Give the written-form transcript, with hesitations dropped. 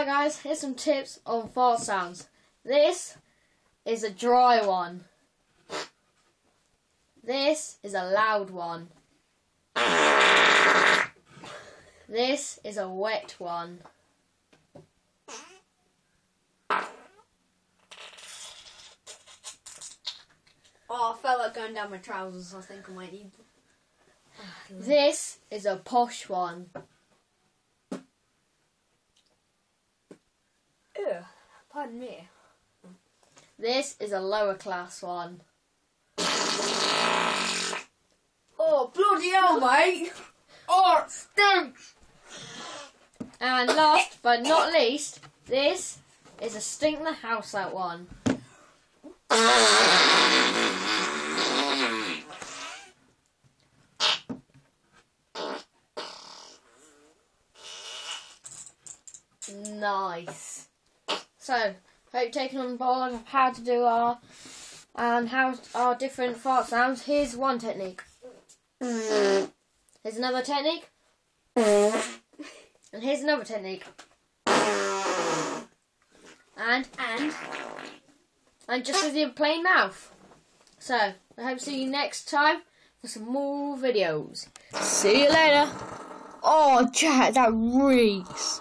Right guys, here's some tips on fart sounds. This is a dry one. This is a loud one. This is a wet one. Oh, I felt like going down my trousers. I think I might need. This is a posh one. Ew, pardon me. This is a lower class one. Oh, bloody hell, mate! Oh, it stinks! And last but not least, this is a stink the house out one. Nice. So, hope you're taking on board of how to do our different fart sounds. Here's one technique. Here's another technique. And here's another technique. And just with your plain mouth. So, I hope to see you next time for some more videos. See you later. Oh, Jack, that reeks.